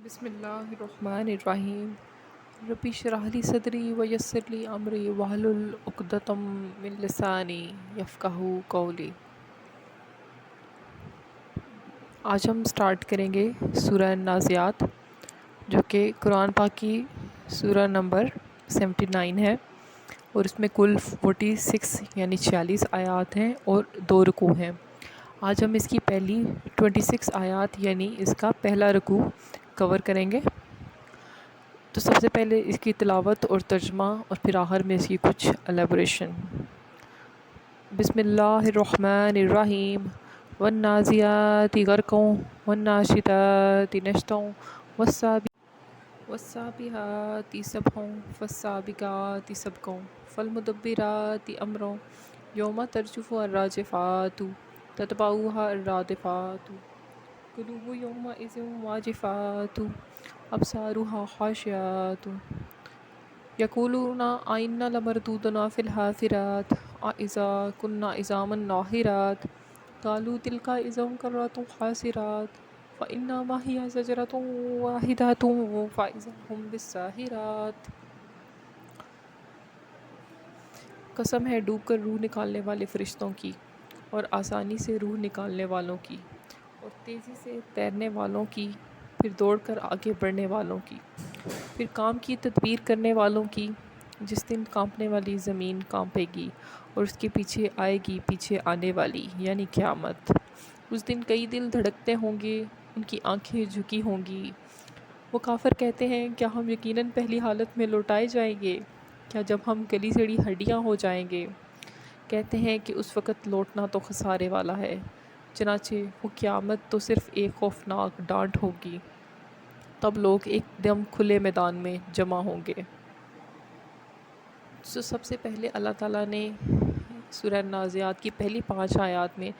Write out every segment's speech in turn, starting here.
بسم اللہ الرحمن الرحیم ربی اشرح لی صدری ویسر لی امری واحلل عقدۃ من لسانی یفقہوا قولی۔ آج ہم سٹارٹ کریں گے سورہ نازعات، جو کہ قرآن پاک کی سورہ نمبر 79 ہے، اور اس میں کل 46 یعنی 46 آیات ہیں اور 2 رکوع ہیں۔ آج ہم اس کی پہلی 26 آیات یعنی اس کا پہلا رکوع کور کریں گے۔ تو سب سے پہلے اس کی تلاوت اور ترجمہ اور پھر آخر میں اس کی کچھ الیبوریشن۔ بسم اللہ الرحمن الرحیم والنازعات غرقا والناشطات نشطا والسابحات سبحا فالسابقات سبقا فالمدبرات امرا یوم ترجف الراجفات تتبعها الرادفات قلوب یومئذ واجفات ابصارها خاشعات یقولون ائنا لمردودون فی الحافرات اذا كنا عظاما ناخرات قالوا تلك اذا کرۃ خاسرات فانما هي زجرۃ واحدۃ فاذا هم بالساہرات۔ قسم ہے ڈوب کر روح نکالنے والے فرشتوں کی، اور آسانی سے روح نکالنے والوں کی، اور تیزی سے تیرنے والوں کی، پھر دوڑ کر آگے بڑھنے والوں کی، پھر کام کی تدبیر کرنے والوں کی، جس دن کانپنے والی زمین کانپے گی اور اس کے پیچھے آئے گی پیچھے آنے والی یعنی قیامت۔ اس دن کئی دل دھڑکتے ہوں گے، ان کی آنکھیں جھکی ہوں گی۔ وہ کافر کہتے ہیں کیا ہم یقیناً پہلی حالت میں لوٹائے جائیں گے؟ کیا جب ہم گلی سڑی ہڈیاں ہو جائیں گے؟ کہتے ہیں کہ اس وقت لوٹنا تو خسارے والا ہے، چنانچہ وہ قیامت تو صرف ایک خوفناک ڈانٹ ہوگی، تب لوگ ایک دم کھلے میدان میں جمع ہوں گے۔ سب سے پہلے اللہ تعالیٰ نے سورہ نازعات کی پہلی 5 آیات میں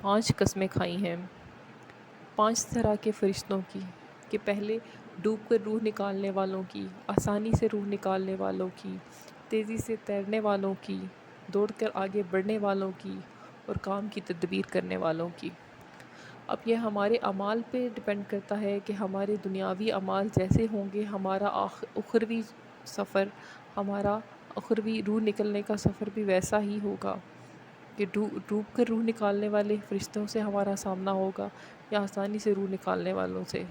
5 قسمیں کھائی ہیں 5 طرح کے فرشتوں کی، کہ پہلے ڈوب کر روح نکالنے والوں کی، آسانی سے روح نکالنے والوں کی، تیزی سے تیرنے والوں کی، دوڑ کر آگے بڑھنے والوں کی، اور کام کی تدبیر کرنے والوں کی۔ اب یہ ہمارے اعمال پہ ڈپینڈ کرتا ہے کہ ہمارے دنیاوی اعمال جیسے ہوں گے، ہمارا اخروی سفر، ہمارا اخروی روح نکلنے کا سفر بھی ویسا ہی ہوگا، کہ ڈوب کر روح نکالنے والے فرشتوں سے ہمارا سامنا ہوگا یا آسانی سے روح نکالنے والوں سے۔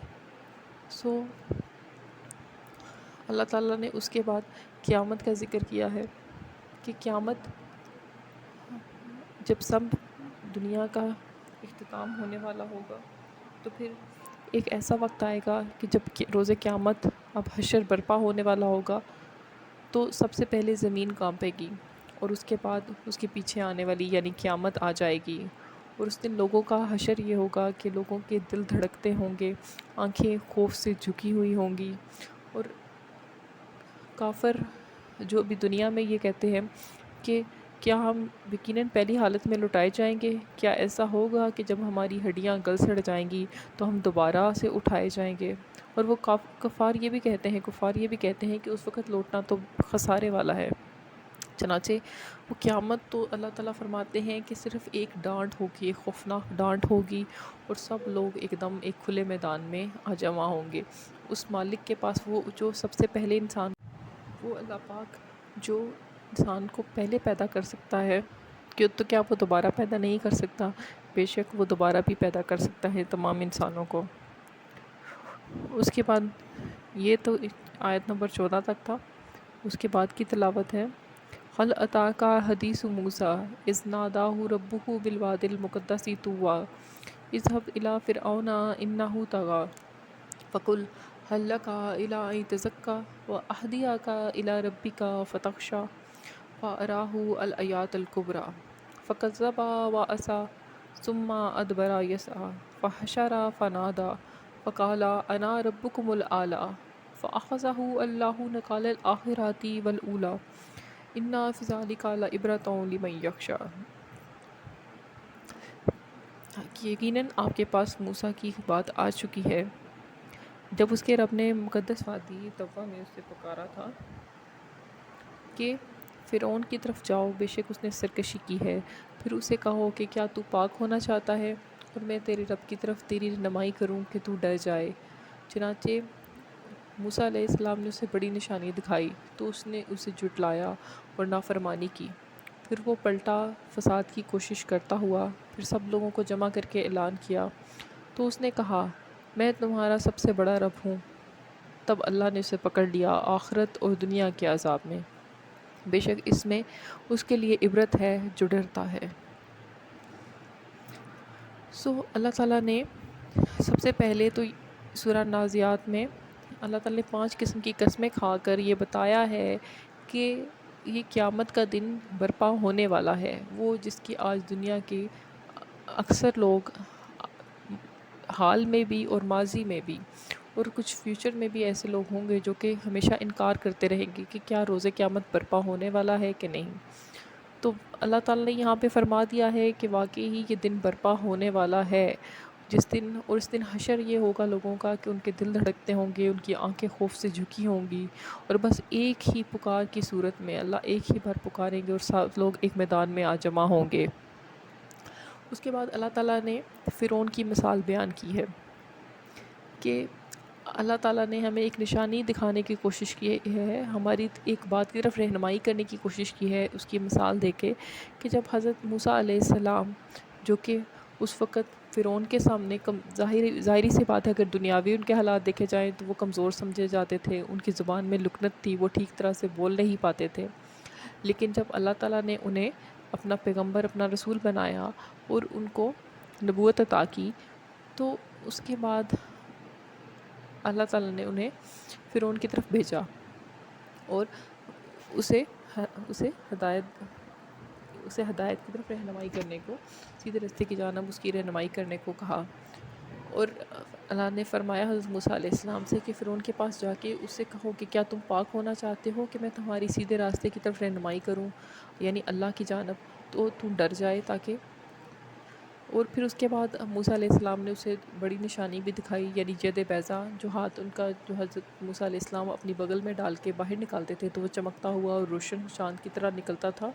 اللہ تعالیٰ نے اس کے بعد قیامت کا ذکر کیا ہے، کہ قیامت جب سب دنیا کا اختتام ہونے والا ہوگا، تو پھر ایک ایسا وقت آئے گا کہ جب روز قیامت اب حشر برپا ہونے والا ہوگا، تو سب سے پہلے زمین کانپے گی، اور اس کے بعد اس کے پیچھے آنے والی یعنی قیامت آ جائے گی، اور اس دن لوگوں کا حشر یہ ہوگا کہ لوگوں کے دل دھڑکتے ہوں گے، آنکھیں خوف سے جھکی ہوئی ہوں گی، اور کافر جو ابھی دنیا میں یہ کہتے ہیں کہ کیا ہم یقیناً پہلی حالت میں لوٹائے جائیں گے؟ کیا ایسا ہوگا کہ جب ہماری ہڈیاں گل سڑ جائیں گی تو ہم دوبارہ سے اٹھائے جائیں گے؟ اور وہ کفار یہ بھی کہتے ہیں کہ اس وقت لوٹنا تو خسارے والا ہے۔ چنانچہ وہ قیامت تو اللہ تعالیٰ فرماتے ہیں کہ صرف ایک ڈانٹ ہوگی، ایک خوفناک ڈانٹ ہوگی، اور سب لوگ ایک دم ایک کھلے میدان میں جمع ہوں گے۔ اس مالک کے پاس وہ جو سب سے پہلے انسان، وہ اللہ پاک جو انسان کو پہلے پیدا کر سکتا ہے، کہ تو کیا وہ دوبارہ پیدا نہیں کر سکتا؟ بے شک وہ دوبارہ بھی پیدا کر سکتا ہے تمام انسانوں کو۔ اس کے بعد یہ تو آیت نمبر 14 تک تھا۔ اس کے بعد کی تلاوت ہے هل أتاك حديث موسى إذ ناداه ربه بالوادي المقدس طوى اذهب إلى فرعون إنه طغى فقل هل لك إلى أن تزكى وأهديك إلى ربك فتخشى فأراه الآيات الكبرى فكذب وعصى ثم أدبر يسعى فحشر فنادى فقال أنا ربكم الأعلى فأخذه الله نكال الآخرة والأولى إن في ذلك لعبرة لمن يخشى۔ یقیناً آپ کے پاس موسیٰ کی بات آ چکی ہے، جب اس کے رب نے مقدس وادی طویٰ میں اسے پکارا تھا کہ فرعون کی طرف جاؤ، بے شک اس نے سرکشی کی ہے، پھر اسے کہو کہ کیا تو پاک ہونا چاہتا ہے اور میں تیرے رب کی طرف تیری رہنمائی کروں کہ تو ڈر جائے۔ چنانچہ موسیٰ علیہ السلام نے اسے بڑی نشانی دکھائی تو اس نے اسے جھٹلایا اور نافرمانی کی۔ پھر وہ پلٹا فساد کی کوشش کرتا ہوا، پھر سب لوگوں کو جمع کر کے اعلان کیا تو اس نے کہا میں تمہارا سب سے بڑا رب ہوں۔ تب اللہ نے اسے پکڑ لیا آخرت اور دنیا کے عذاب میں، بے شک اس میں اس کے لیے عبرت ہے جو ڈرتا ہے۔ اللہ تعالیٰ نے سب سے پہلے تو سورہ نازیات میں اللہ تعالیٰ نے 5 قسم کی قسمیں کھا کر یہ بتایا ہے کہ یہ قیامت کا دن برپا ہونے والا ہے، وہ جس کی آج دنیا کے اکثر لوگ حال میں بھی اور ماضی میں بھی اور کچھ فیوچر میں بھی ایسے لوگ ہوں گے جو کہ ہمیشہ انکار کرتے رہیں گے کہ کیا روز قیامت برپا ہونے والا ہے کہ نہیں۔ تو اللہ تعالیٰ نے یہاں پہ فرما دیا ہے کہ واقعی ہی یہ دن برپا ہونے والا ہے، جس دن اور اس دن حشر یہ ہوگا لوگوں کا کہ ان کے دل دھڑکتے ہوں گے، ان کی آنکھیں خوف سے جھکی ہوں گی، اور بس ایک ہی پکار کی صورت میں اللہ ایک ہی بار پکاریں گے اور سب لوگ ایک میدان میں آ جمع ہوں گے۔ اس کے بعد اللہ تعالیٰ نے فرعون کی مثال بیان کی ہے کہ اللہ تعالیٰ نے ہمیں ایک نشانی دکھانے کی کوشش کی ہے، ہماری ایک بات کی طرف رہنمائی کرنے کی کوشش کی ہے اس کی مثال دے کے کہ جب حضرت موسیٰ علیہ السلام جو کہ اس وقت فرعون کے سامنے ظاہری سی بات ہے، اگر دنیاوی ان کے حالات دیکھے جائیں تو وہ کمزور سمجھے جاتے تھے، ان کی زبان میں لکنت تھی، وہ ٹھیک طرح سے بول نہیں پاتے تھے، لیکن جب اللہ تعالیٰ نے انہیں اپنا پیغمبر اپنا رسول بنایا اور ان کو نبوت عطا کی تو اس کے بعد اللہ تعالیٰ نے انہیں فرعون کی طرف بھیجا اور اسے ہدایت کی طرف رہنمائی کرنے کو، سیدھے راستے کی جانب اس کی رہنمائی کرنے کو کہا۔ اور اللہ نے فرمایا حضرت موسیٰ علیہ السلام سے کہ فرعون کے پاس جا کے اس سے کہو کہ کیا تم پاک ہونا چاہتے ہو کہ میں تمہاری سیدھے راستے کی طرف رہنمائی کروں، یعنی اللہ کی جانب، تو تم ڈر جائے تاکہ۔ اور پھر اس کے بعد موسیٰ علیہ السلام نے اسے بڑی نشانی بھی دکھائی، یعنی ید بیضا، جو ہاتھ ان کا جو حضرت موسیٰ علیہ السلام اپنی بغل میں ڈال کے باہر نکالتے تھے تو وہ چمکتا ہوا اور روشن چاند کی طرح نکلتا تھا،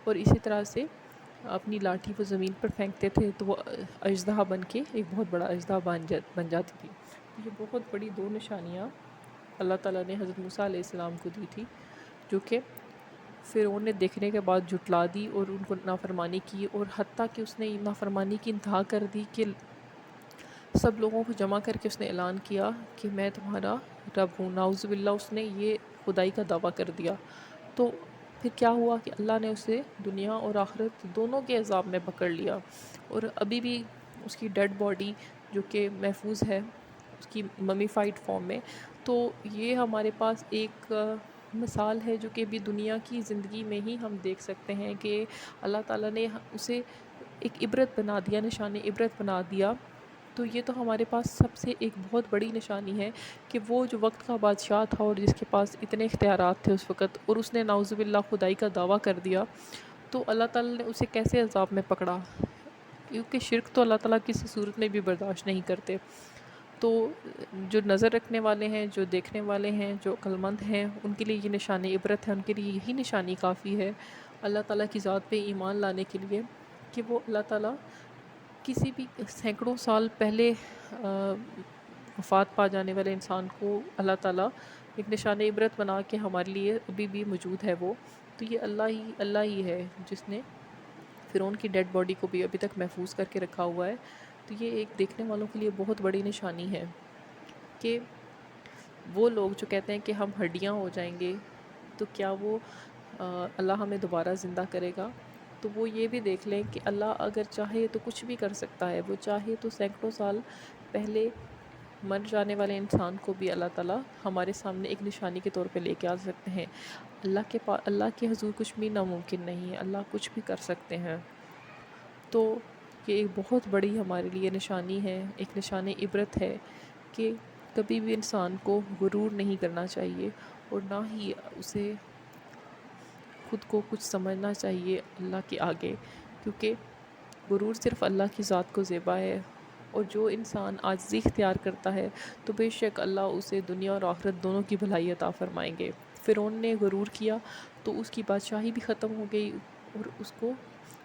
اور اسی طرح سے اپنی لاٹھی وہ زمین پر پھینکتے تھے تو وہ اژدہا بن کے ایک بہت بڑا اژدہا بن جاتی تھی۔ یہ بہت بڑی 2 نشانیاں اللہ تعالیٰ نے حضرت موسیٰ علیہ السلام کو دی تھی، جو کہ فرعون نے دیکھنے کے بعد جھٹلا دی اور ان کو نافرمانی کی، اور حتیٰ کہ اس نے نافرمانی کی انتہا کر دی کہ سب لوگوں کو جمع کر کے اس نے اعلان کیا کہ میں تمہارا رب ہوں۔ نعوذ باللہ اس نے یہ خدائی کا دعویٰ کر دیا۔ تو پھر کیا ہوا کہ اللہ نے اسے دنیا اور آخرت دونوں کے عذاب میں پکڑ لیا، اور ابھی بھی اس کی ڈیڈ باڈی جو کہ محفوظ ہے اس کی ممیفائڈ فارم میں۔ تو یہ ہمارے پاس ایک مثال ہے جو کہ ابھی دنیا کی زندگی میں ہی ہم دیکھ سکتے ہیں کہ اللہ تعالیٰ نے اسے ایک عبرت بنا دیا، نشان عبرت بنا دیا۔ تو یہ تو ہمارے پاس سب سے ایک بہت بڑی نشانی ہے کہ وہ جو وقت کا بادشاہ تھا اور جس کے پاس اتنے اختیارات تھے اس وقت، اور اس نے نعوذ باللہ خدائی کا دعویٰ کر دیا، تو اللہ تعالیٰ نے اسے کیسے عذاب میں پکڑا، کیونکہ شرک تو اللہ تعالیٰ کسی صورت میں بھی برداشت نہیں کرتے۔ تو جو نظر رکھنے والے ہیں، جو دیکھنے والے ہیں، جو عقل مند ہیں، ان کے لیے یہ نشان عبرت ہے، ان کے لیے یہی نشانی کافی ہے اللہ تعالیٰ کی ذات پہ ایمان لانے کے لیے کہ وہ اللہ تعالیٰ کسی بھی سینکڑوں سال پہلے وفات پا جانے والے انسان کو اللہ تعالیٰ ایک نشان عبرت بنا کے ہمارے لیے ابھی بھی موجود ہے وہ۔ تو یہ اللہ ہی ہے جس نے فرعون کی ڈیڈ باڈی کو بھی ابھی تک محفوظ کر کے رکھا ہوا ہے۔ تو یہ ایک دیکھنے والوں کے لیے بہت بڑی نشانی ہے کہ وہ لوگ جو کہتے ہیں کہ ہم ہڈیاں ہو جائیں گے تو کیا وہ اللہ ہمیں دوبارہ زندہ کرے گا، تو وہ یہ بھی دیکھ لیں کہ اللہ اگر چاہے تو کچھ بھی کر سکتا ہے، وہ چاہے تو سینکڑوں سال پہلے مر جانے والے انسان کو بھی اللہ تعالیٰ ہمارے سامنے ایک نشانی کے طور پہ لے کے آ سکتے ہیں۔ اللہ کے حضور کچھ بھی ناممکن نہیں ہے، اللہ کچھ بھی کر سکتے ہیں۔ تو یہ ایک بہت بڑی ہمارے لیے نشانی ہے، ایک نشان عبرت ہے کہ کبھی بھی انسان کو غرور نہیں کرنا چاہیے، اور نہ ہی اسے خود کو کچھ سمجھنا چاہیے اللہ کے آگے، کیونکہ غرور صرف اللہ کی ذات کو زیبا ہے، اور جو انسان عاجزی اختیار کرتا ہے تو بے شک اللہ اسے دنیا اور آخرت دونوں کی بھلائی عطا فرمائیں گے۔ فرعون نے غرور کیا تو اس کی بادشاہی بھی ختم ہو گئی، اور اس کو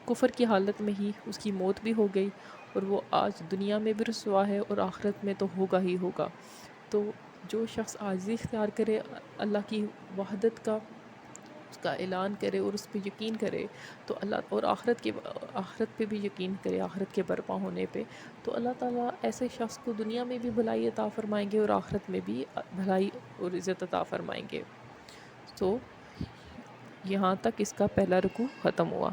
کفر کی حالت میں ہی اس کی موت بھی ہو گئی، اور وہ آج دنیا میں بھی رسوا ہے اور آخرت میں تو ہوگا ہی ہوگا۔ تو جو شخص عاجزی اختیار کرے، اللہ کی وحدت کا اس کا اعلان کرے اور اس پہ یقین کرے، تو اللہ، اور آخرت پہ بھی یقین کرے، آخرت کے برپا ہونے پہ، تو اللہ تعالیٰ ایسے شخص کو دنیا میں بھی بھلائی عطا فرمائیں گے اور آخرت میں بھی بھلائی اور عزت عطا فرمائیں گے۔ تو یہاں تک اس کا پہلا رکوع ختم ہوا۔